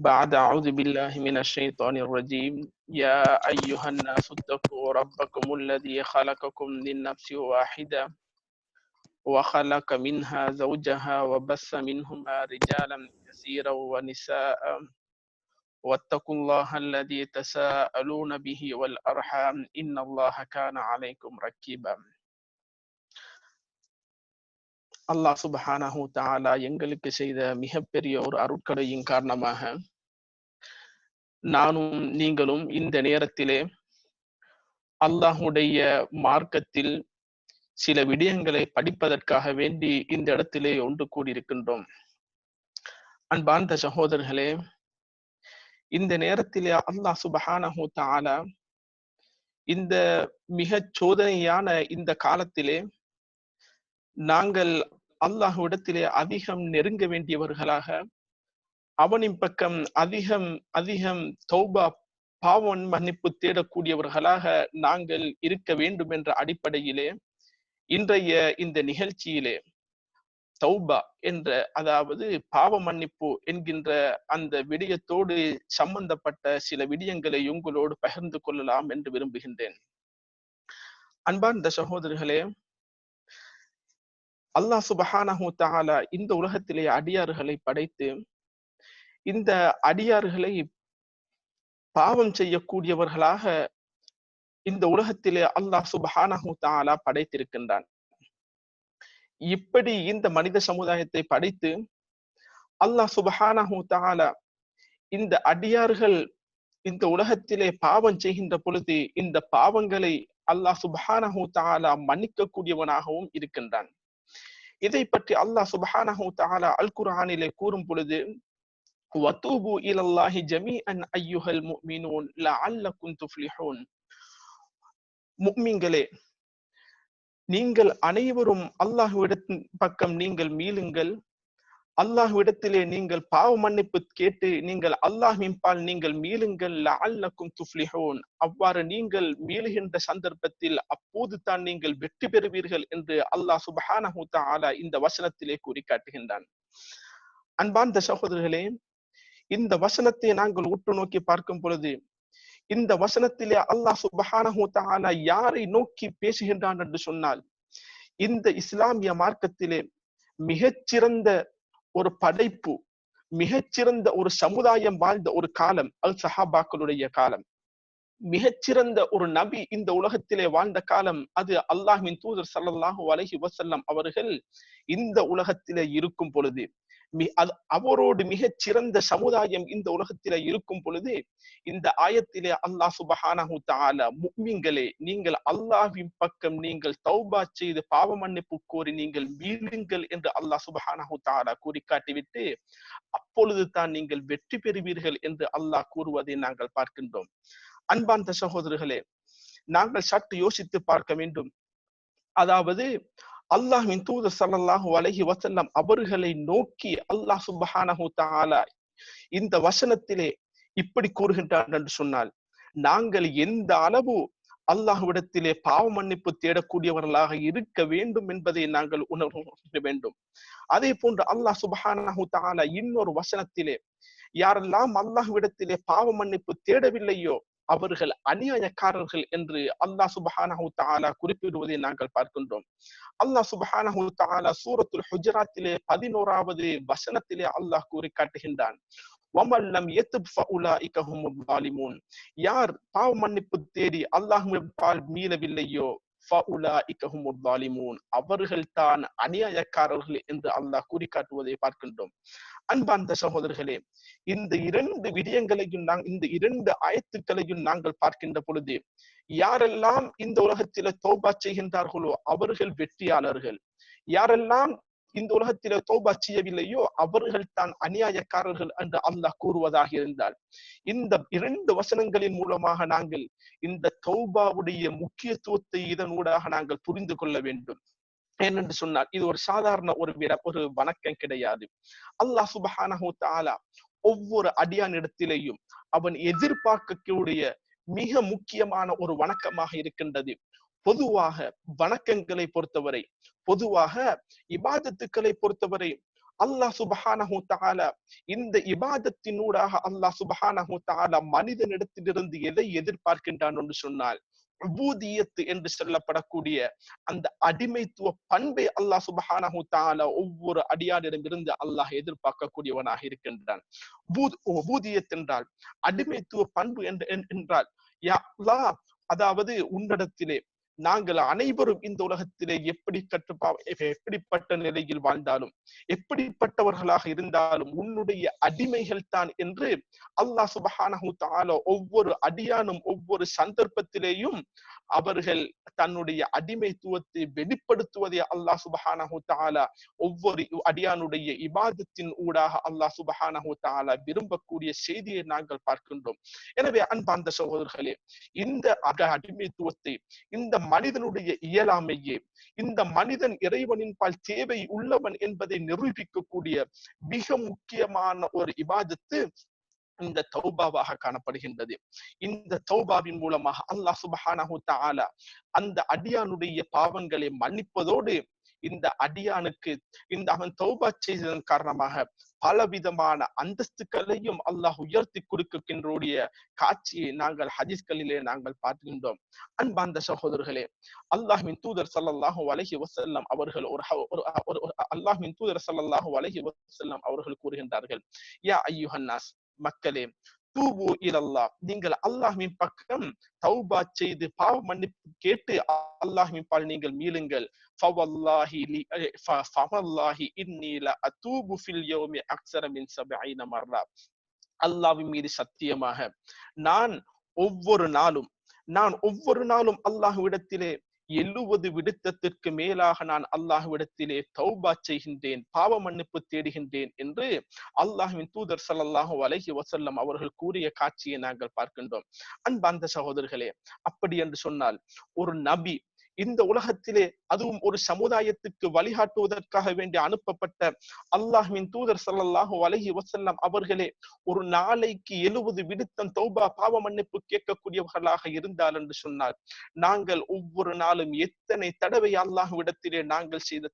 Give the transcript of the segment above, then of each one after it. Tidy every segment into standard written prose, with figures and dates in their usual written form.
بعد أعوذ بالله من الشيطان الرجيم يا أيها الناس اتقوا ربكم الذي خلقكم من نفس واحدة وخلق منها زوجها وبث منهما رجالا كثيرا ونساء واتقوا الله الذي تساءلون به والأرحام إن الله كان عليكم رقيبا. அல்லாஹ் சுப்ஹானஹு தஆலா எங்களுக்கு செய்த மிகப்பெரிய ஒரு அருட்கொடையின் காரணமாக நானும் நீங்களும் இந்த நேரத்திலே அல்லாஹுடைய மார்க்கத்தில் சில விடயங்களை படிப்பதற்காக வேண்டி இந்த இடத்திலே ஒன்று கூடியிருக்கின்றோம். அன்பார்ந்த சகோதரர்களே, இந்த நேரத்திலே அல்லாஹ் சுப்ஹானஹு தஆலா இந்த மிக சோதனையான இந்த காலத்திலே நாங்கள் அல்லாஹ்விடத்திலே அதிகம் நெருங்க வேண்டியவர்களாக, அவனின் பக்கம் அதிகம் அதிகம் தௌபா பாவன் மன்னிப்பு தேடக்கூடியவர்களாக நாங்கள் இருக்க வேண்டும் என்ற அடிப்படையிலே இன்றைய இந்த நிகழ்ச்சியிலே தௌபா என்ற, அதாவது பாவ மன்னிப்பு என்கின்ற அந்த விடயத்தோடு சம்பந்தப்பட்ட சில விடயங்களை உங்களோடு பகிர்ந்து கொள்ளலாம் என்று விரும்புகின்றேன். அன்பார்ந்த சகோதரர்களே, அல்லாஹ் சுப்ஹானஹு தஆலா இந்த உலகத்திலே அடியார்களை படைத்து இந்த அடியார்களை பாவம் செய்யக்கூடியவர்களாக இந்த உலகத்திலே அல்லாஹ் சுப்ஹானஹு தஆலா படைத்திருக்கின்றான். இப்படி இந்த மனித சமுதாயத்தை படைத்து அல்லாஹ் சுப்ஹானஹு தஆலா இந்த அடியார்கள் இந்த உலகத்திலே பாவம் செய்கின்ற பொழுது இந்த பாவங்களை அல்லாஹ் சுப்ஹானஹு தஆலா மன்னிக்க கூடியவனாகவும் இருக்கின்றான். இதை பற்றி அல்லாஹ் சுப்ஹானஹு தஆலா அல் குர்ஆனிலே கூறும் பொழுது, வதூபு இலல்லாஹி ஜமீஅன் அய்யுஹல் முஃமினூன் லஅல்லகும் துஃப்லிஹூன், முஃமின்களே நீங்கள் அனைவரும் அல்லாஹ்விடத்தின் பக்கம் நீங்கள் மீளுங்கள், அல்லாஹ்விடத்திலே நீங்கள் பாவ மன்னிப்பு கேட்டு நீங்கள் அல்லாஹ்வின் பால் நீங்கள் மீளுங்கள், லஅல்லகும் துஃப்லிஹூன், அவ்வாறு நீங்கள் மீளுகின்ற சந்தர்ப்பத்தில் அப்போது தான் நீங்கள் வெற்றி பெறுவீர்கள் என்று அல்லாஹ் சுப்ஹானஹு தஆலா இந்த வசனத்திலே கூறி காட்டுகின்றான். அன்பார்ந்த சகோதரர்களே, இந்த வசனத்தை நாங்கள் உற்று நோக்கி பார்க்கும் பொழுது இந்த வசனத்திலே அல்லாஹ் சுப்ஹானஹு தஆலா யாரை நோக்கி பேசுகின்றான் என்று சொன்னால், இந்த இஸ்லாமிய மார்க்கத்திலே மிகச்சிறந்த ஒரு படைப்பு, மிகச்சிறந்த ஒரு சமுதாயம் வாழ்ந்த ஒரு காலம் அல் சஹாபாக்களுடைய காலம். மிகச்சிறந்த ஒரு நபி இந்த உலகத்திலே வாழ்ந்த காலம் அது அல்லாஹ்வின் தூதர் ஸல்லல்லாஹு அலைஹி வஸல்லம் அவர்கள் இந்த உலகத்திலே இருக்கும் பொழுது, அவரோடு மிகச் சிறந்த சமுதாயம் இந்த உலகத்திலே இருக்கும் பொழுது இந்த ஆயத்திலே அல்லாஹ் சுப்ஹானஹு தஆலா, முஃமின்களே நீங்கள் அல்லாஹ்வின் பக்கம் நீங்கள் தௌபா செய்து பாவ மன்னிப்பு கோரி நீங்கள் மீளுங்கள் என்று அல்லாஹ் சுப்ஹானஹு தஆலா கூறி காட்டிவிட்டு அப்பொழுது தான் நீங்கள் வெற்றி பெறுவீர்கள் என்று அல்லாஹ் கூறுவதை நாங்கள் பார்க்கின்றோம். அன்பார்ந்த சகோதரர்களே, நாங்கள் சற்று யோசித்து பார்க்க வேண்டும். அதாவது அல்லாஹ்வின் தூதர் ஸல்லல்லாஹு அலைஹி வஸல்லம் அவர்களை நோக்கி அல்லாஹ் சுப்ஹானஹு தஆலா இந்த வசனத்திலே இப்படி கூறுகின்றான் என்று சொன்னால், நாங்கள் எந்த அளவு அல்லாஹ்விடத்திலே பாவ மன்னிப்பு தேடக்கூடியவர்களாக இருக்க வேண்டும் என்பதை நாங்கள் உணர வேண்டும். அதே போன்று அல்லாஹ் சுப்ஹானஹு தஆலா இன்னொரு வசனத்திலே, யாரெல்லாம் அல்லாஹ்விடத்திலே பாவ மன்னிப்பு தேடவில்லையோ அவர்கள் அநியாயக்காரர்கள் என்று அல்லாஹ் சுப்ஹானஹு தஆலா குறிப்பிடுவதை நாங்கள் பார்க்கின்றோம். அல்லாஹ் சுப்ஹானஹு தஆலா சூரத்துல் ஹுஜராத்திலே 11வது வசனத்திலே அல்லாஹ் கூறி காட்டுகின்றான், வமன் லம் யதுப் ஃபஉலாயிக ஹுமுல் ஸாலிமூன், யார் பாவ மன்னிப்பு தேடி அல்லாஹ்வின் பால் மீளவில்லையோ ஃபஉலாயிக ஹுமுல் ஸாலிமூன், அவர்கள் தான் அநியாயக்காரர்கள் என்று அல்லாஹ் கூறி காட்டுவதை பார்க்கின்றோம். அன்பார்ந்த சகோதரர்களே, இந்த இரண்டு விடயங்களையும் இந்த இரண்டு ஆயத்துக்களையும் நாங்கள் பார்க்கின்ற பொழுது, யாரெல்லாம் இந்த உலகத்தில தௌபா செய்கின்றார்களோ அவர்கள் வெற்றியாளர்கள், யாரெல்லாம் இந்த உலகத்தில தௌபா செய்யவில்லையோ அவர்கள் தான் அநியாயக்காரர்கள் என்று அல்லாஹ் கூறுவதாக இருந்தால், இந்த இரண்டு வசனங்களின் மூலமாக நாங்கள் இந்த தௌபாவுடைய முக்கியத்துவத்தை இதனூடாக நாங்கள் புரிந்து கொள்ள வேண்டும். ஏனென்று சொன்னால் இது ஒரு சாதாரண ஒரு வணக்கம் கிடையாது. அல்லாஹ் சுப்ஹானஹு தஆலா ஒவ்வொரு அடியானிடத்திலேயும் அவன் எதிர்பார்க்கக்கூடிய மிக முக்கியமான ஒரு வணக்கமாக இருக்கின்றது. பொதுவாக வணக்கங்களை பொறுத்தவரை, பொதுவாக இபாதத்துக்களை பொறுத்தவரை அல்லாஹ் சுப்ஹானஹு தஆலா இந்த இபாதத்தினூடாக அல்லாஹ் சுப்ஹானஹு தஆலா மனிதனிடத்திலிருந்து எதை எதிர்பார்க்கின்றான் என்று சொன்னால், உபூதியத் என்று சொல்லப்படக்கூடிய அந்த அடிமைத்துவ பண்பை அல்லாஹ் சுப்ஹானஹு தஆலா ஒவ்வொரு அடியாரிடமிருந்து அல்லாஹ் எதிர்பார்க்கக்கூடியவனாக இருக்கின்றான். உபூதியத் என்றால் அடிமைத்துவ பண்பு என்றால், யா அல்லாஹ், அதாவது உன்னிடத்திலே நாங்கள் அனைவரும் இந்த உலகத்திலே எப்படிப்பட்ட நிலையில் வாழ்ந்தாலும், எப்படிப்பட்டவர்களாக இருந்தாலும் உன்னுடைய அடிமைகள் தான் என்று அல்லாஹ் சுப்ஹானஹு தஆலா ஒவ்வொரு அடியானும் ஒவ்வொரு சந்தர்ப்பத்திலேயும் அவர்கள் தன்னுடைய அடிமைத்துவத்தை வெளிப்படுத்துவதை அல்லாஹ் சுப்ஹானஹு தஆலா ஒவ்வொரு அடியானுடைய இபாதத்தின் ஊடாக அல்லாஹ் சுப்ஹானஹு தஆலா விரும்பக்கூடிய செய்தியை நாங்கள் பார்க்கின்றோம். எனவே அன்பார்ந்த சகோதரர்களே, இந்த அடிமைத்துவத்தை, இந்த மனிதனுடைய இயலாமையே, இந்த மனிதன் இறைவனின் பால் தேவை உள்ளவன் என்பதை நிரூபிக்கக்கூடிய மிக முக்கியமான ஒரு இபாதத்து இந்த தௌபாவாக காணப்படுகின்றது. இந்த தௌபாவின் மூலமாக அல்லாஹ் சுப்ஹானஹு தஆலா அந்த அடியானுடைய பாவங்களை மன்னிப்பதோடு, இந்த அடியானுக்கு அவன் தௌபா செய்ததன் காரணமாக பலவிதமான அந்தஸ்துக்களையும் அல்லாஹ் உயர்த்தி கொடுக்கின்ற காட்சியை நாங்கள் ஹதீஸ்களிலே நாங்கள் பார்க்கின்றோம். அன்பார்ந்த சகோதரர்களே, அல்லாஹ்வின் தூதர் ஸல்லல்லாஹு அலைஹி வஸல்லம் அவர்கள் அல்லாஹ்வின் தூதர் ஸல்லல்லாஹு அலைஹி வஸல்லம் அவர்கள் கூறுகின்றார்கள், யா அய்யுஹன்னாஸ், மக்களே, தூபு இலல்லாஹ், நீங்கள் அல்லாஹ்வின் பக்கம் தௌபா செய்து பாவ மன்னிப்பு கேட்டு அல்லாஹ்வின் பால் நீங்கள் மீளுங்கள். ஃபவல்லாஹி இன்னி லஅதூபு ஃபில் யௌமி அக்ஸர மின் 70 மர்ரா. அல்லாஹ்வின் மீது சத்தியமாக நான் ஒவ்வொரு நாளும் அல்லாஹ்விடத்திலே 70 விடுத்தத்திற்கு மேலாக நான் அல்லாஹ்விடத்திலே தௌபா செய்கின்றேன், பாவ மன்னிப்பு தேடுகின்றேன் என்று அல்லாஹ்வின் தூதர் ஸல்லல்லாஹு அலைஹி வஸல்லம் அவர்கள் கூறிய காட்சியை நாங்கள் பார்க்கின்றோம். அன்பார்ந்த சகோதரர்களே, அப்படி என்று சொன்னால் ஒரு நபி இந்த உலகத்திலே, அதுவும் ஒரு சமுதாயத்துக்கு வழிகாட்டுவதற்காக வேண்டி அனுப்பப்பட்ட அல்லாஹ்வின் தூதர் ஸல்லல்லாஹு அலைஹி வஸல்லம் அவர்களே ஒரு நாளைக்கு 70 விடுத்தம் தௌபா பாவ மன்னிப்பு கேட்கக்கூடியவர்களாக இருந்தால் என்று சொன்னால், நாங்கள் ஒவ்வொரு நாளும் எத்தனை தடவை அல்லாஹ்விடத்திலே நாங்கள் செய்த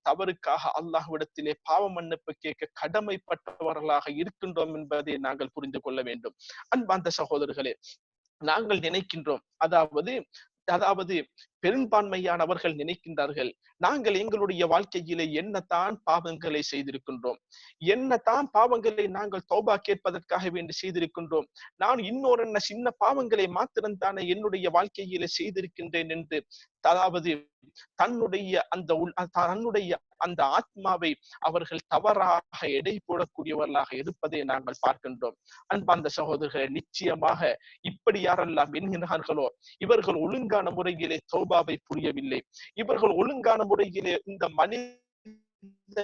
தவறுக்காக அல்லாஹ்விடத்திலே பாவ மன்னிப்பு கேட்க கடமைப்பட்டவர்களாக இருக்கின்றோம் என்பதை நாங்கள் புரிந்து கொள்ள வேண்டும். அன்பார்ந்த சகோதரர்களே, நாங்கள் நினைக்கின்றோம், அதாவது பெரும்பான்மையானவர்கள் நினைக்கின்றார்கள், நாங்கள் எங்களுடைய வாழ்க்கையிலே என்னதான் பாவங்களை செய்திருக்கின்றோம், என்னதான் பாவங்களை நாங்கள் தௌபா கேட்பதற்காக வேண்டி செய்திருக்கின்றோம், நான் இன்னொரு சின்ன பாவங்களை மாத்திரம்தானே என்னுடைய வாழ்க்கையிலே செய்திருக்கின்றேன் என்று, அதாவது தன்னுடைய அந்த ஆத்மாவை அவர்கள் தவறாக எடை போடக்கூடியவர்களாக இருப்பதை நாங்கள் பார்க்கின்றோம். அன்பார்ந்த சகோதரர்களே, நிச்சயமாக இப்படி யாரெல்லாம் என்கிறார்களோ இவர்கள் ஒழுங்கான முறையிலே தௌபாவை புரியவில்லை. இவர்கள் ஒழுங்கான முறையிலே இந்த மனித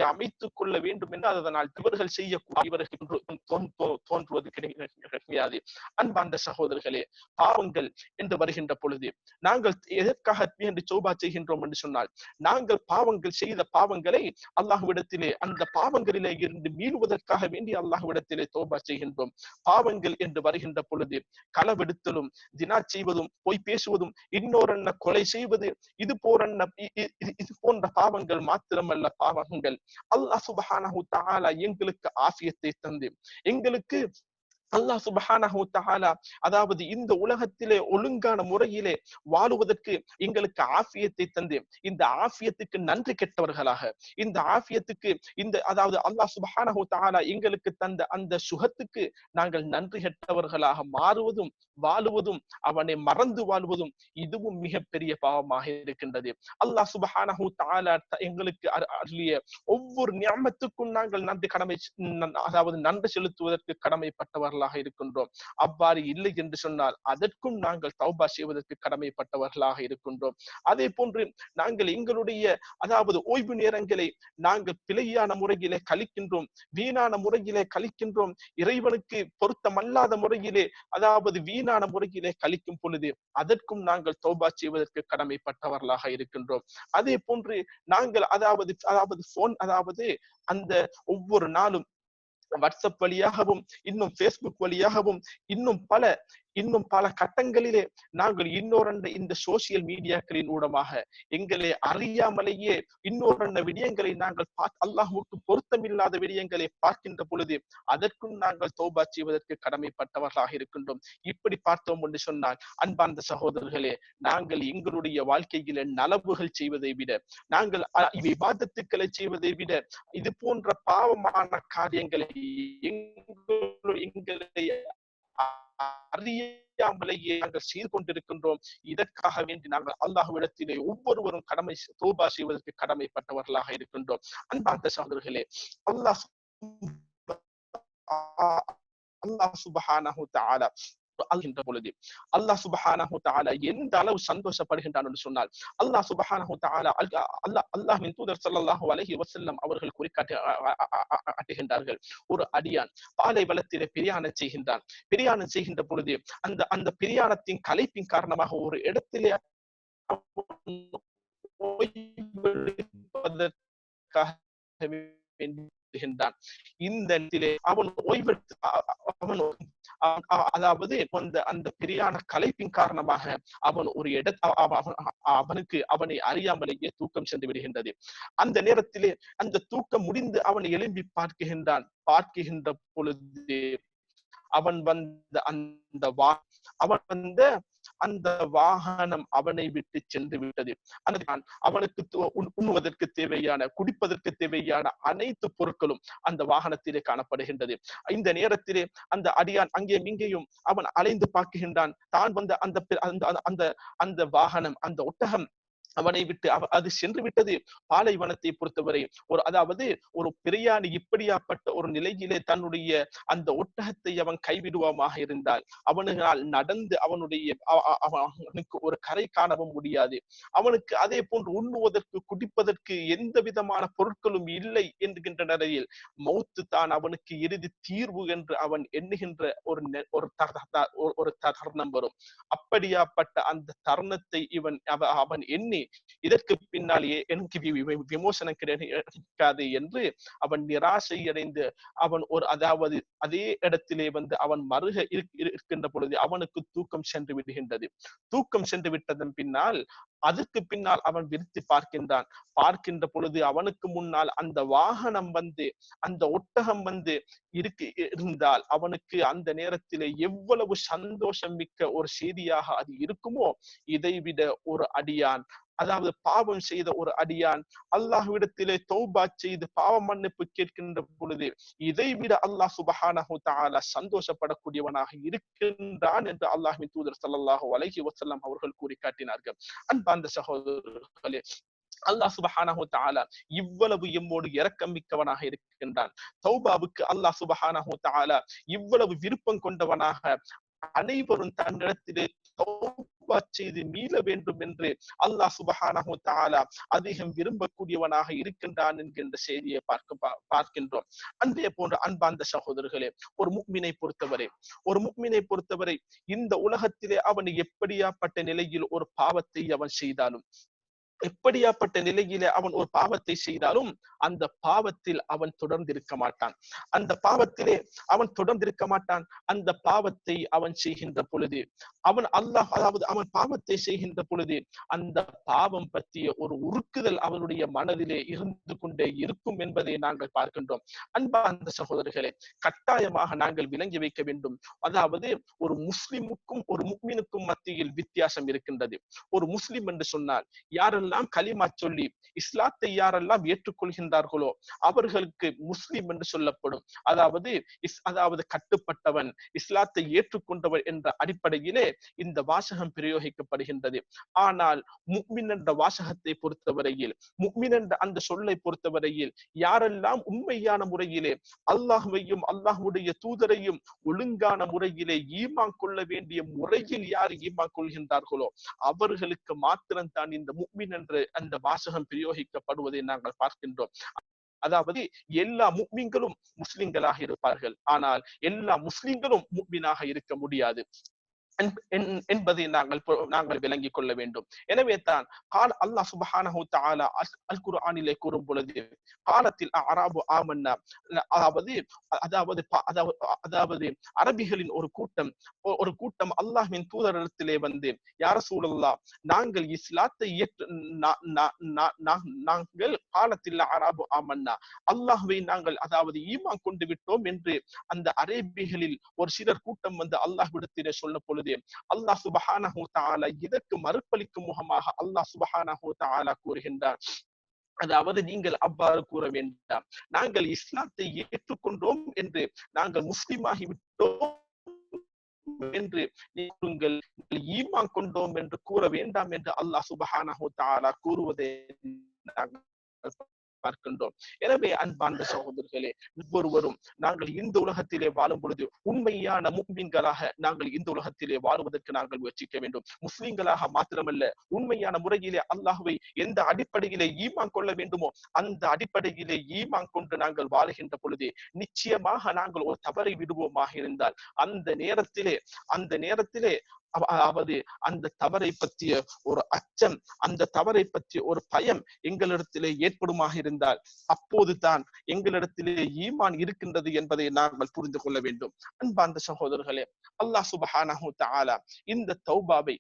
அமைத்துக் கொள்ள வேண்டும் என்று அதனால் இவர்கள் தோன்றுவது கிடையாது. அன்பார்ந்த சகோதரர்களே, பாவங்கள் என்று வருகின்ற பொழுது நாங்கள் எதற்காக என்று தௌபா செய்கின்றோம் என்று சொன்னால், நாங்கள் செய்த பாவங்களை அல்லாஹ்விடத்திலே அந்த பாவங்களிலே இருந்து மீளுவதற்காக வேண்டி அல்லாஹ்விடத்திலே தௌபா செய்கின்றோம். பாவங்கள் என்று வருகின்ற பொழுது களவெடுத்தலும், தினா செய்வதும், பொய் பேசுவதும், இன்னொரு கொலை செய்வது, இது போன்ற பாவங்கள் மாத்திரமல்ல பாவங்கள். அல்லாஹ் சுப்ஹானஹு தஆலா எங்களுக்கு ஆஃபியத்தை தந்து, எங்களுக்கு அல்லாஹ் சுப்ஹானஹு தஆலா அதாவது இந்த உலகத்திலே ஒழுங்கான முறையிலே வாழுவதற்கு எங்களுக்கு ஆஃபியத்தை தந்து, இந்த ஆஃபியத்துக்கு நன்றி கெட்டவர்களாக, இந்த ஆஃபியத்துக்கு அதாவது அல்லாஹ் சுப்ஹானஹு தஆலா எங்களுக்கு தந்த அந்த சுகத்துக்கு நாங்கள் நன்றி கெட்டவர்களாக மாறுவதும் வாழுவதும், அவனை மறந்து வாழ்வதும், இதுவும் மிகப்பெரிய பாவமாக இருக்கின்றது. அல்லாஹ் சுப்ஹானஹு தஆலா எங்களுக்கு அருளிய ஒவ்வொரு நிஅமத்துக்கும் நாங்கள் நன்றி செலுத்துவதற்கு கடமைப்பட்டவர்கள் இருக்கின்றோம். அவ்வாறு இல்லை என்று சொன்னால் அதற்கும் நாங்கள் தௌபா செய்வதற்கு கடமைப்பட்டவர்களாக இருக்கின்றோம். அதே போன்று நாங்கள் எங்களுடைய ஓய்வு நேரங்களை நாங்கள் பிழையான முறையிலே கழிக்கின்றோம், வீணான முறையிலே கழிக்கின்றோம். இறைவனுக்கு பொருத்தமல்லாத முறையிலே வீணான முறையிலே கழிக்கும் பொழுது அதற்கும் நாங்கள் தௌபா செய்வதற்கு கடமைப்பட்டவர்களாக இருக்கின்றோம். அதே போன்று நாங்கள் அந்த ஒவ்வொரு நாளும் வாட்ஸ்அப் வழியாகவும், இன்னும் பேஸ்புக் வழியாகவும், இன்னும் பல இன்னும் பல கட்டங்களிலே நாங்கள் இன்னொரு இந்த சோசியல் மீடியாக்களின் ஊடமாக எங்களை அறியாமலேயே இன்னொரு விடயங்களை நாங்கள் அல்லாஹ்வுக்கு பொருத்தமில்லாத விடயங்களை பார்க்கின்ற பொழுது அதற்கும் நாங்கள் தௌபா செய்வதற்கு கடமைப்பட்டவர்களாக இருக்கின்றோம். இப்படி பார்த்தோம் என்று சொன்னால் அன்பார்ந்த சகோதரர்களே, நாங்கள் எங்களுடைய வாழ்க்கையில நலவுகள் செய்வதை விட, நாங்கள் இபாதத்துக்களை செய்வதை விட, இது போன்ற பாவமான காரியங்களை எங்களை அறியாமலேயே நாங்கள் செய்து கொண்டிருக்கின்றோம். இதற்காக வேண்டி நாங்கள் அல்லாஹ்விடத்திலே ஒவ்வொருவரும் தௌபா செய்வதற்கு கடமைப்பட்டவர்களாக இருக்கின்றோம். அன்பார்ந்த சகோதரர்களே, அல்லாஹ் சுப்ஹானஹு தஆலா அல்கின்ற பொழுது அல்லாஹ் சுப்ஹானஹு தஆலா எந்த அளவு சந்தோஷப்படுகின்றான் என்று சொன்னால், அல்லாஹ் சுப்ஹானஹு தஆலா அல்லாஹ்வின் தூதர் ஸல்லல்லாஹு அலைஹி வஸல்லம் அவர்கள் குறிக்காட்டுகின்றார்கள். ஒரு அடியான் பாலைவனத்திலே பிரயாணம் செய்கின்றான். பிரயாணம் செய்கின்ற பொழுது அந்த பிரயாணத்தின் களைப்பின் காரணமாக ஒரு இடத்திலே ஓய்வெடுப்பதற்காக இந்த இடத்திலே அவன் ஓய்வெடுத்து அதாவது அந்த பிரியான களைப்பின் காரணமாக அவன் ஒரு அவனுக்கு அவனை அறியாமலேயே தூக்கம் சென்று விடுகின்றது. அந்த நேரத்திலே அந்த தூக்கம் முடிந்து அவன் எழும்பி பார்க்கின்ற பொழுது அவன் அந்த வாகனம் அவனை விட்டு சென்று விட்டது. அவனுக்கு உண்ணுவதற்கு தேவையான, குடிப்பதற்கு தேவையான அனைத்து பொருட்களும் அந்த வாகனத்திலே காணப்படுகின்றது. இந்த நேரத்திலே அந்த அடியான் அங்கே இங்கேயும் அவன் அலைந்து பார்க்கின்றான். தான் அந்த வாகனம், அந்த ஒட்டகம் அவனை விட்டு அது சென்று விட்டது. பாலைவனத்தை பொறுத்தவரை ஒரு பிரயாணி இப்படியாப்பட்ட ஒரு நிலையிலே தன்னுடைய அந்த ஒட்டகத்தை அவன் கைவிடுவாமாக இருந்தால் அவனால் நடந்து அவனுக்கு ஒரு கரை காணவும் முடியாது. அவனுக்கு அதே போன்று உண்ணுவதற்கு, குடிப்பதற்கு எந்த விதமான பொருட்களும் இல்லை என்கின்ற நிலையில் மௌத்து தான் அவனுக்கு இறுதி தீர்வு என்று அவன் எண்ணுகின்ற ஒரு தருணம் வரும். அப்படியாப்பட்ட அந்த தருணத்தை அவன் எண்ணி இதற்கு பின்னாலேயே எனக்கு விமோசனம் கிடைக்காது என்று அவன் நிராசை அடைந்து அவன் அதே இடத்திலே அவன் மருக இருக்கின்ற பொழுது அவனுக்கு தூக்கம் சென்று விடுகின்றது. தூக்கம் சென்று விட்டதன் பின்னால் அதற்கு பின்னால் அவன் விரித்து பார்க்கின்ற பொழுது அவனுக்கு முன்னால் அந்த வாகனம் அந்த ஒட்டகம் இருந்தால் அவனுக்கு அந்த நேரத்திலே எவ்வளவு சந்தோஷம் மிக்க ஒரு செய்தியாக அது இருக்குமோ, இதைவிட ஒரு அடியான், பாவம் செய்த ஒரு அடியான் அல்லாஹ்விடத்திலே தௌபா செய்து பாவ மன்னிப்பு கேட்கின்ற பொழுது இதைவிட அல்லாஹ் சுப்ஹானஹு தஆலா சந்தோஷப்படக்கூடியவனாக இருக்கின்றான் என்று அல்லாஹ்வின் தூதர் ஸல்லல்லாஹு அலைஹி வஸல்லம் அவர்கள் கூறி காட்டினார்கள். அன்பார்ந்த சகோதரர்களே, அல்லாஹ் சுப்ஹானஹு தஆலா இவ்வளவு எம்மோடு இரக்கம் மிக்கவனாக இருக்கின்றான். தௌபாவுக்கு அல்லாஹ் சுப்ஹானஹு தஆலா இவ்வளவு விருப்பம் கொண்டவனாக, அனைவரும் தன்னிடத்திலே தௌபா செய்து மீள வேண்டும் என்று அல்லாஹ் சுப்ஹானஹு தஆலா அதிகம் விரும்பக்கூடியவனாக இருக்கின்றான் என்கின்ற செய்தியை பார்க்கின்றோம். அதே போன்ற அன்பார்ந்த சகோதரர்களே, ஒரு முஃமினை பொறுத்தவரை இந்த உலகத்திலே அவன் எப்படியாப்பட்ட நிலையில் ஒரு பாவத்தை அவன் செய்தாலும், எப்படியாப்பட்ட நிலையிலே அவன் ஒரு பாவத்தை செய்தாலும் அந்த பாவத்தில் அவன் தொடர்ந்திருக்க மாட்டான். அந்த பாவத்தை அவன் செய்கின்ற பொழுது அவன் பாவத்தை செய்கின்ற பொழுது அந்த பாவம் பற்றிய ஒரு உருக்குதல் அவனுடைய மனதிலே இருந்து கொண்டே இருக்கும் என்பதை நாங்கள் பார்க்கின்றோம். அன்பார்ந்த சகோதரர்களே, கட்டாயமாக நாங்கள் விளங்கி வைக்க வேண்டும். ஒரு முஸ்லிமுக்கும் ஒரு முஃமினுக்கும் மத்தியில் வித்தியாசம் இருக்கின்றது. ஒரு முஸ்லிம் என்று சொன்னால் யாரெல்லாம் கலிமா சொல்லி இஸ்லாத்தை யாரெல்லாம் ஏற்றுக்கொள்கின்றார்களோ அவர்களுக்கு முஸ்லிம் என்று சொல்லப்படும். கட்டுப்பட்டவன், இஸ்லாத்தை ஏற்றுக்கொண்டவன் என்ற அடிப்படையிலே இந்த வாசகம் பிரயோகிக்கப்படுகின்றது. ஆனால் முஃமின் என்ற வாசகத்தை பொறுத்தவரையில், முஃமின் என்ற அந்த சொல்லை பொறுத்தவரையில் யாரெல்லாம் உண்மையான முறையிலே அல்லாஹ்வையும் அல்லாஹ்வுடைய தூதரையும் ஒழுங்கான முறையிலே ஈமான் கொள்ள வேண்டிய முறையில் யார் ஈமான் கொள்கின்றார்களோ அவர்களுக்கு மாத்திரம்தான் இந்த முஃமின் என்று அந்த வாசகம் பிரயோகிக்கப்படுவதை நாங்கள் பார்க்கின்றோம். எல்லா முஃமின்களும் முஸ்லிம்களாக இருப்பார்கள், ஆனால் எல்லா முஸ்லிம்களும் முஃமினாக இருக்க முடியாது. என்பதை நாங்கள் விளங்கிக் கொள்ள வேண்டும். எனவே தான் அல்லாஹ் சுப்ஹானஹு வ தஆலா அல் குர்ஆனிலே கூறும் பொழுது காலத்தில் அராபு ஆமன்னா, அதாவது அதாவது அதாவது அரபிகளின் ஒரு கூட்டம் அல்லாஹ்வின் தூதரிடத்திலே வந்து, யா ரசூலல்லாஹ், நாங்கள் இஸ்லாத்தை நாங்கள் காலத்தில் அராபு ஆமன்னா, அல்லாஹ்வை நாங்கள் அதாவது ஈமான் கொண்டு விட்டோம் என்று அந்த அரேபிகளில் ஒரு சிலர் கூட்டம் வந்து அல்லாஹ்விடத்திலே சொல்ல பொழுது, அல்லாஹ் சுப்ஹானஹு வ தஆலா இதற்கு மறுப்பளிக்கும் முகமாக அல்லாஹ் சுப்ஹானஹு வ தஆலா கூறுகின்றார், அதாவது நீங்கள் அவ்வாறு கூற வேண்டாம், நாங்கள் இஸ்லாத்தை ஏற்றுக்கொண்டோம் என்று, நாங்கள் முஸ்லிமாகி விட்டோம் என்று கூறுங்கள், ஈமான் கொண்டோம் என்று கூற வேண்டாம் என்று அல்லாஹ் சுப்ஹானஹு வ தஆலா கூறுவதை நாங்கள் பார்க்கின்றோம். எனவே அன்பார்ந்த சகோதரர்களே, ஒவ்வொருவரும் நாங்கள் இந்த உலகத்திலே வாழும் பொழுது உண்மையான முஃமின்களாக நாங்கள் இந்த உலகத்திலே வாழ்வதற்கு நாங்கள் முயற்சிக்க வேண்டும். முஸ்லிம்களாக மாத்திரமல்ல, உண்மையான முறையிலே அல்லாஹ்வை எந்த அடிப்படையிலே ஈமான் கொள்ள வேண்டுமோ அந்த அடிப்படையிலே ஈமான் கொண்டு நாங்கள் வாழுகின்ற பொழுது நிச்சயமாக நாங்கள் ஒரு தவறை விடுவோமாக இருந்தால் அந்த நேரத்திலே அதாவது அந்த தவறை பற்றிய ஒரு அச்சம், அந்த தவறை பற்றிய ஒரு பயம் எங்களிடத்திலே ஏற்படுமாக இருந்தால் அப்போதுதான் எங்களிடத்திலே ஈமான் இருக்கின்றது என்பதை நாங்கள் புரிந்து கொள்ள வேண்டும். அன்பார்ந்த சகோதரர்களே, அல்லாஹ் சுப்ஹானஹு வ தஆலா இந்த தௌபாவை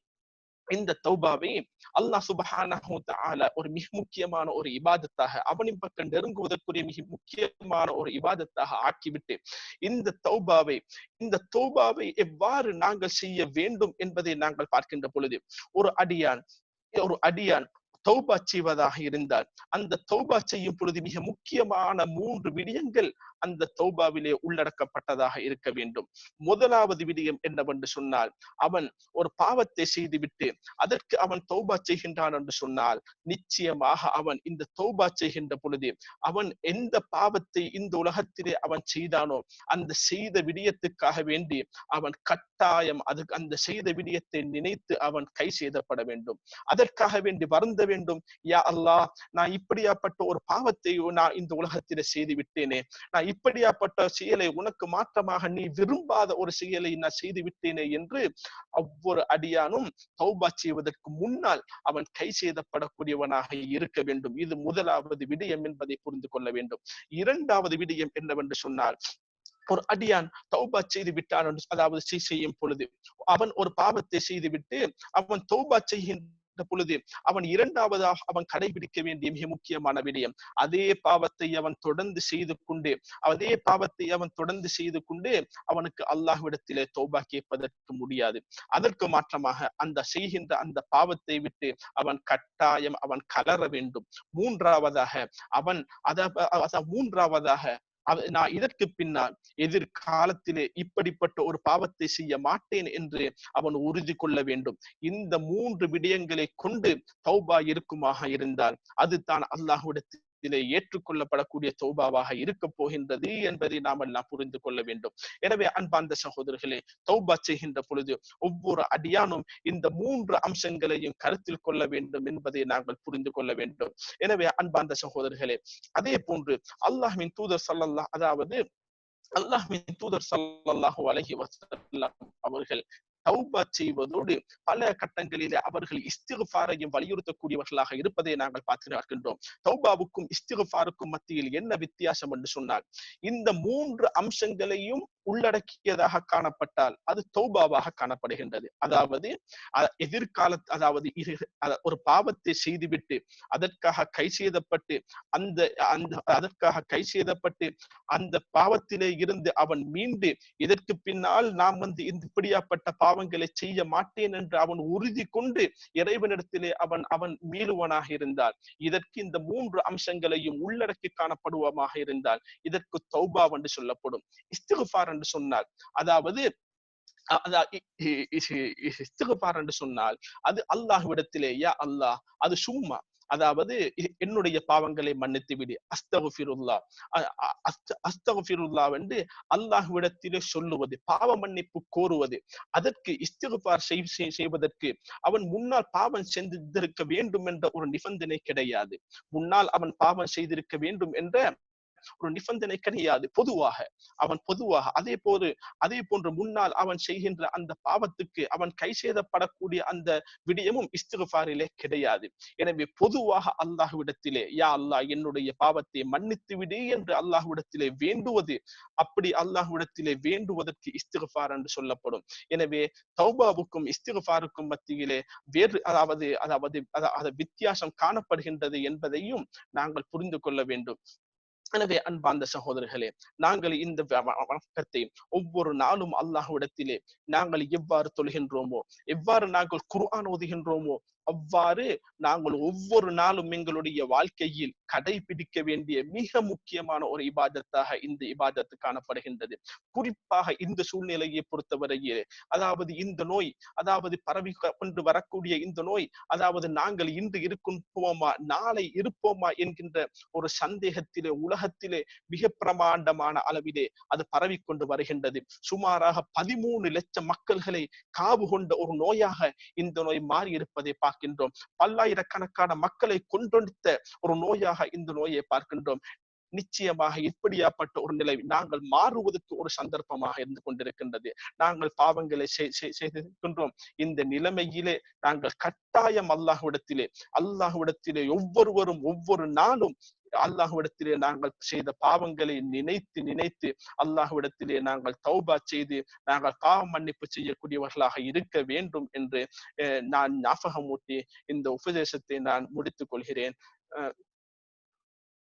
அல்லாஹ் சுப்ஹானஹு வ தஆலா ஒரு மிக முக்கியமான ஒரு இபாதத்தாக, அவனின் பக்கம் நெருங்குவதற்குரிய மிக முக்கியமான ஒரு இபாதத்தாக ஆக்கிவிட்டு இந்த தௌபாவை எவ்வாறு நாங்கள் செய்ய வேண்டும் என்பதை நாங்கள் பார்க்கின்ற பொழுது, ஒரு அடியான் தௌபா செய்வதாக இருந்தால் அந்த தௌபா செய்யும் பொழுது மிக முக்கியமான 3 விடயங்கள் அந்த தௌபாவிலே உள்ளடக்கப்பட்டதாக இருக்க வேண்டும். முதலாவது விடயம் என்னவென்று சொன்னால், அவன் ஒரு பாவத்தை செய்துவிட்டு அதற்கு அவன் தௌபா செய்கின்றான் என்று சொன்னால் நிச்சயமாக அவன் இந்த தௌபா செய்கின்ற பொழுது அவன் எந்த பாவத்தை இந்த உலகத்திலே அவன் செய்தானோ அந்த செய்த விடயத்துக்காக வேண்டி அவன் கட்டாயம் அந்த செய்த விடயத்தை நினைத்து அவன் கை செய்தப்பட வேண்டும். அதற்காக வேண்டி வருந்த வேண்டும், யா அல்லாஹ், நான் இப்படியாப்பட்ட ஒரு பாவத்தை நான் இந்த உலகத்திலே செய்து விட்டேனே, நான் இப்படியாப்பட்ட செயலை உனக்கு மாற்றமாக நீ விரும்பாத ஒரு செயலை நான் செய்து விட்டேனே என்று ஒவ்வொரு அடியானும் தௌபா செய்வதற்கு முன்னால் அவன் கை செய்தப்படக்கூடியவனாக இருக்க வேண்டும். இது முதலாவது விடயம் என்பதை புரிந்து கொள்ள வேண்டும். இரண்டாவது விடயம் என்னவென்று சொன்னால், ஒரு அடியான் தௌபா செய்து விட்டான், அதாவது செய்யும் பொழுது அவன் ஒரு பாவத்தை செய்துவிட்டு அவன் தௌபா செய்கின்ற பொழுது அவன் இரண்டாவதாக அவன் கடைபிடிக்க வேண்டிய மிக முக்கியமான விடயம், அதே பாவத்தை அவன் தொடர்ந்து செய்து கொண்டு அவனுக்கு அல்லாஹ்விடத்திலே தௌபா கேட்பதற்கு முடியாது. அதற்கு மாற்றமாக அந்த செய்கின்ற அந்த பாவத்தை விட்டு அவன் கட்டாயம் அவன் கலர வேண்டும். மூன்றாவதாக நான் இதற்கு பின்னால் எதிர்காலத்திலே இப்படிப்பட்ட ஒரு பாவத்தை செய்ய மாட்டேன் என்று அவன் உறுதி கொள்ள வேண்டும். இந்த 3 விடயங்களை கொண்டு தௌபா இருக்குமாக இருந்தால் அதுதான் அல்லாஹ்விடத்தில் ஏற்றுக்கொள்ளப்படக்கூடிய தௌபாவாக இருக்க போகின்றது என்பதை நாம் எல்லாம் புரிந்து கொள்ள வேண்டும். எனவே அன்பார்ந்த சகோதரர்களே, தௌபா செய்கின்ற பொழுது ஒவ்வொரு அடியானும் இந்த 3 அம்சங்களையும் கருத்தில் கொள்ள வேண்டும் என்பதை நாங்கள் புரிந்து கொள்ள வேண்டும். எனவே அன்பார்ந்த சகோதரர்களே, அதே போன்று அல்லாஹ்வின் தூதர் ஸல்லல்லாஹு அலைஹி வஸல்லம் அவர்கள் தௌபா செய்வதோடு பல கட்டங்களிலே அவர்கள் இஸ்திக்ஃபாரையும் வலியுறுத்தக்கூடியவர்களாக இருப்பதை நாங்கள் பார்க்கின்றோம். தௌபாவுக்கும் இஸ்திக்ஃபாருக்கும் மத்தியில் என்ன வித்தியாசம் என்று சொன்னால், இந்த 3 அம்சங்களையும் உள்ளடக்கியதாக காணப்பட்டால் அது தௌபாவாக காணப்படுகின்றது. அதாவது ஒரு பாவத்தை செய்துவிட்டு அதற்காக கை செய்தப்பட்டு அந்த பாவத்திலே இருந்து அவன் மீண்டு இதற்கு பின்னால் நாம் இப்படியாப்பட்ட பாவங்களை செய்ய மாட்டேன் என்று அவன் உறுதி கொண்டு இறைவனிடத்திலே அவன் மீளுவனாக இருந்தால், இதற்கு இந்த 3 அம்சங்களையும் உள்ளடக்கி காணப்படுவமாக இருந்தால் இதற்கு தௌபா என்று சொல்லப்படும். இஸ்திக்ஃபார் என்று சொன்னால் இஸ்திக்ஃபார் என்று சொன்னால் அது அல்லாஹ்விடத்திலே, யா அல்லாஹ், அது சும்மா, அதாவது என்னுடைய பாவங்களை மன்னித்து விடு, அஸ்தக்ஃபிருல்லாஹ் என்று அல்லாஹ்விடத்திலே சொல்லுவது, பாவ மன்னிப்பு கோருவது. அதற்கு இஸ்திக்ஃபார் செய்வதற்கு அவன் முன்னால் பாவம் செய்திருக்க வேண்டும் என்ற ஒரு நிபந்தனை கிடையாது. முன்னால் அவன் பாவம் செய்திருக்க வேண்டும் என்ற ஒரு நிபந்தனை கிடையாது. பொதுவாக அதே போன்று முன்னால் அவன் செய்கின்ற அந்த பாவத்துக்கு அவன் கை செய்தப்படக்கூடிய அந்த விடயமும் இஸ்திக்ஃபாரிலே கிடையாது. எனவே பொதுவாக அல்லாஹ்விடத்திலே யா அல்லாஹ் என்னுடைய பாவத்தை மன்னித்து விடு என்று அல்லாஹ்விடத்திலே வேண்டுவது, அப்படி அல்லாஹ்விடத்திலே வேண்டுவதற்கு இஸ்திக்ஃபார் என்று சொல்லப்படும். எனவே தௌபாவுக்கும் இஸ்திக்ஃபாருக்கும் மத்தியிலே வேறு அதாவது வித்தியாசம் காணப்படுகின்றது என்பதையும் நாங்கள் புரிந்து கொள்ள வேண்டும். எனவே அன்பார்ந்த சகோதரர்களே, நாங்கள் இந்த வணக்கத்தை ஒவ்வொரு நாளும் அல்லாஹ்விடத்திலே நாங்கள் எவ்வாறு தொழுகின்றோமோ, எவ்வாறு நாங்கள் குர்ஆன் ஓதுகின்றோமோ, அவ்வாறு நாங்கள் ஒவ்வொரு நாளும் எங்களுடைய வாழ்க்கையில் கடைபிடிக்க வேண்டிய மிக முக்கியமான ஒரு இபாதத்தாக இந்த இபாதத்து காணப்படுகின்றது. குறிப்பாக இந்த சூழ்நிலையை பொறுத்தவரையே, அதாவது இந்த நோய், அதாவது பரவி கொண்டு வரக்கூடிய இந்த நோய், அதாவது நாங்கள் இன்று இருப்போமா நாளை இருப்போமா என்கின்ற ஒரு சந்தேகத்திலே உலகத்திலே மிக பிரமாண்டமான அளவிலே அது பரவிக்கொண்டு வருகின்றது. சுமாராக 13 லட்சம் மக்கள்களை காவு கொண்ட ஒரு நோயாக இந்த நோய் மாறி இருப்பதை பார்க்கின்றோம். பல்லாயிரக்கணக்கான மக்களை கொன்றொழித்த ஒரு நோயாக இந்த நோயை பார்க்கின்றோம். நிச்சயமாக இப்படியாப்பட்ட ஒரு நிலை நாங்கள் மாறுவதற்கு ஒரு சந்தர்ப்பமாக இருந்து கொண்டிருக்கின்றது. நாங்கள் பாவங்களை செய்திருக்கின்றோம். இந்த நிலைமையிலே நாங்கள் கட்டாயம் அல்லாஹ்விடத்திலே ஒவ்வொருவரும் ஒவ்வொரு நாளும் அல்லாஹ்விடத்திலே நாங்கள் செய்த பாவங்களை நினைத்து அல்லாஹ்விடத்திலே நாங்கள் தௌபா செய்து நாங்கள் பாவ மன்னிப்பு செய்யக்கூடியவர்களாக இருக்க வேண்டும் என்று நான் ஞாபகமூட்டி இந்த உபதேசத்தை நான் முடித்துக் கொள்கிறேன்.